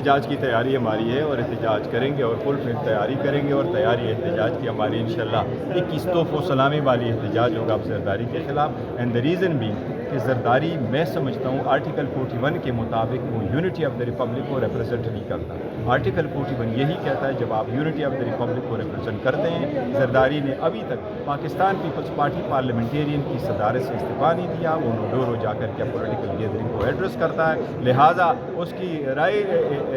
احتجاج کی تیاری ہماری ہے اور احتجاج کریں گے اور فل تیاری کریں گے اور تیاری احتجاج کی ہماری انشاءاللہ 21 توف و سلامی والی احتجاج ہوگا اب زرداری کے خلاف. اینڈ دا ریزن بھی کہ زرداری میں سمجھتا ہوں آرٹیکل 41 کے مطابق وہ یونٹی آف دا ریپبلک کو ریپرزینٹ نہیں کرتا. آرٹیکل 41 یہی کہتا ہے جب آپ یونٹی آف دا ریپبلک کو ریپرزینٹ کرتے ہیں. زرداری نے ابھی تک پاکستان پیپلز پارٹی پارلیمنٹیرین کی صدارت سے استعفیٰ نہیں دیا. وہ نوڈورو جا کر کے پولیٹیکل گیدرنگ کو ایڈریس کرتا ہے, لہٰذا اس کی رائے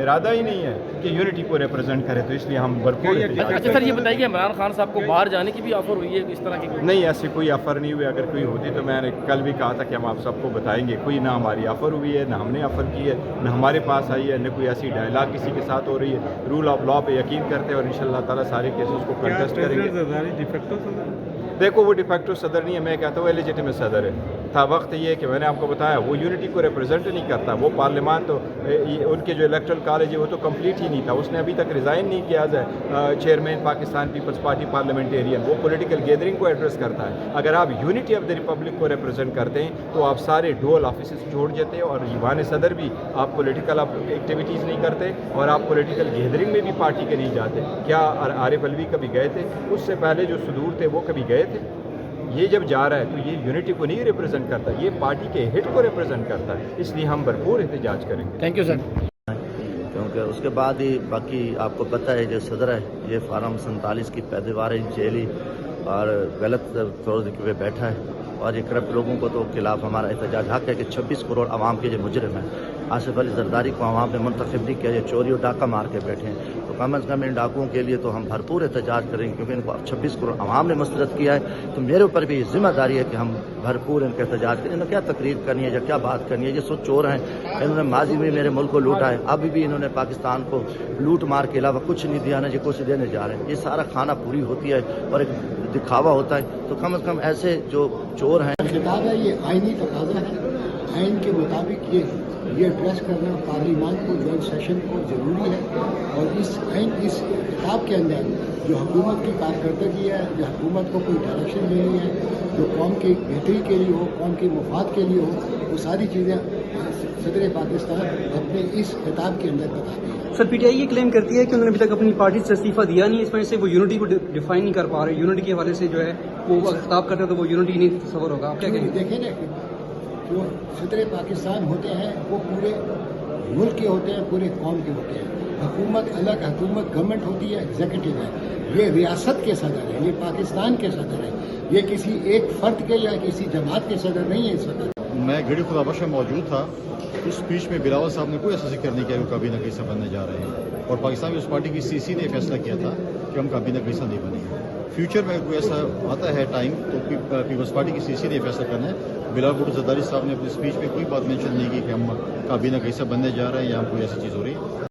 ارادہ ہی نہیں ہے کہ یونٹی کو ریپرزینٹ کرے, تو اس لیے ہم بھرپور. اچھا سر, یہ بتائیے کہ عمران خان صاحب کو باہر جانے کی بھی آفر ہوئی ہے اس طرح کی؟ نہیں, ایسے کوئی آفر نہیں ہوئی. اگر کوئی ہوتی تو میں نے کل بھی کہا تھا کہ ہم آپ سب کو بتائیں گے. کوئی نہ ہماری آفر ہوئی ہے, نہ ہم نے آفر کی ہے, نہ ہمارے پاس آئی ہے, نہ کوئی ایسی ڈائلاگ کسی کے ساتھ ہو رہی ہے. رول آف لا پہ یقین کرتے ہیں اور انشاءاللہ تعالیٰ سارے کیسز کو کنٹیسٹ کریں گے. دیکھو وہ ڈیفیکٹو صدر نہیں ہے, میں کہتا ہوں ایلیجیٹیمیٹ صدر ہے. تھا وقت یہ کہ میں نے آپ کو بتایا وہ یونٹی کو ریپرزینٹ نہیں کرتا. وہ پارلیمان تو ان کے جو الیکٹرل کالج ہے وہ تو کمپلیٹ ہی نہیں تھا. اس نے ابھی تک ریزائن نہیں کیا ہے چیئرمین پاکستان پیپلز پارٹی پارلیمنٹیرین. وہ پولیٹیکل گیدرنگ کو ایڈریس کرتا ہے. اگر آپ یونٹی آف دا ریپبلک کو ریپرزینٹ کرتے ہیں تو آپ سارے ڈول آفیسز چھوڑ جاتے ہیں, اور ایوان صدر بھی آپ پولیٹیکل ایکٹیویٹیز نہیں کرتے اور آپ پولیٹیکل گیدرنگ میں بھی پارٹی کے نہیں جاتے. کیا عارف علوی کبھی گئے تھے؟ اس سے پہلے جو صدور تھے وہ کبھی گئے تھے؟ یہ جب جا رہا ہے تو یہ یونٹی کو نہیں ریپرزینٹ کرتا, یہ پارٹی کے ہٹ کو ریپرزینٹ کرتا ہے. اس لیے ہم بھرپور احتجاج کریں گے. Thank you sir. کیونکہ اس کے بعد ہی باقی آپ کو پتہ ہے جو صدر ہے یہ فارم 47 کی پیداوار جیلی اور غلط طور پہ بیٹھا ہے, اور یہ کرپٹ لوگوں کو تو خلاف ہمارا احتجاج حق ہے کہ 26 کروڑ عوام کے جو مجرم ہیں آصف علی زرداری کو عوام نے منتخب نہیں کیا, یہ چوری اور ڈاکہ مار کے بیٹھے ہیں. تو کم از کم ان ڈاکوؤں کے لیے تو ہم بھرپور احتجاج کریں گے, کیونکہ ان کو 26 کروڑ عوام نے مسترد کیا ہے. تو میرے اوپر بھی ذمہ داری ہے کہ ہم بھرپور ان کا احتجاج کریں. انہوں نے کیا تقریر کرنی ہے یا کیا بات کرنی ہے؟ یہ سو چور ہیں, انہوں نے ماضی میں میرے ملک کو لوٹا ہے, ابھی بھی انہوں نے پاکستان کو لوٹ مار کے علاوہ کچھ نہیں دیا, نہ یہ کچھ دینے جا رہے ہیں. یہ سارا کھانا پوری ہوتی ہے اور ایک دکھاوا ہوتا ہے. تو کم از کم ایسے جو چور ہیں, خطاب ہے یہ آئینی تقاضا ہے. آئین کے مطابق یہ ایڈریس کرنا پارلیمان کو, جوائنٹ سیشن کو ضروری ہے. اور اس خطاب کے اندر جو حکومت کی کارکردگی ہے, جو حکومت کو کوئی ڈائریکشن دینی ہے, جو قوم کی بہتری کے لیے ہو, قوم کے مفاد کے لیے ہو, وہ ساری چیزیں صدر پاکستان اپنے اس خطاب کے اندر بتاتے ہیں. سر, پی ٹی آئی یہ کلیم کرتی ہے کہ انہوں نے ابھی تک اپنی پارٹی سے استعفیٰ دیا نہیں, اس وجہ سے وہ یونٹی کو ڈیفائن نہیں کر پا رہے. یونٹی کے حوالے سے جو ہے وہ خطاب کرتے ہیں تو وہ یونٹی نہیں تصور ہوگا. آپ کیا کہیں گے؟ دیکھیں نا, جو صدر پاکستان ہوتے ہیں وہ پورے ملک کے ہوتے ہیں, پورے قوم کے ہوتے ہیں. حکومت الگ, حکومت گورنمنٹ ہوتی ہے, ایگزیکٹو ہے. یہ ریاست کے صدر ہے, یہ پاکستان کے صدر ہے, یہ کسی ایک فرد کے یا کسی جماعت کے صدر نہیں ہے اس وقت. میں گڑی خدا بخش میں موجود تھا. اس اسپیچ میں بلاول صاحب نے کوئی ایسا ذکر نہیں کیا کہ کابینہ کیسا بننے جا رہے ہیں, اور پاکستان پیپلز پارٹی کی سی سی نے فیصلہ کیا تھا کہ ہم کابینہ کیسا نہیں بنیں گے. فیوچر میں کوئی ایسا آتا ہے ٹائم تو پیپلز پارٹی کی سی سی نے فیصلہ کرنا ہے. بلاول بھٹو زرداری صاحب نے اپنی اسپیچ میں کوئی بات مینشن نہیں کی کہ ہم کابینہ کیسا بننے جا رہے ہیں یا ہم کوئی ایسی چیز ہو رہی ہے.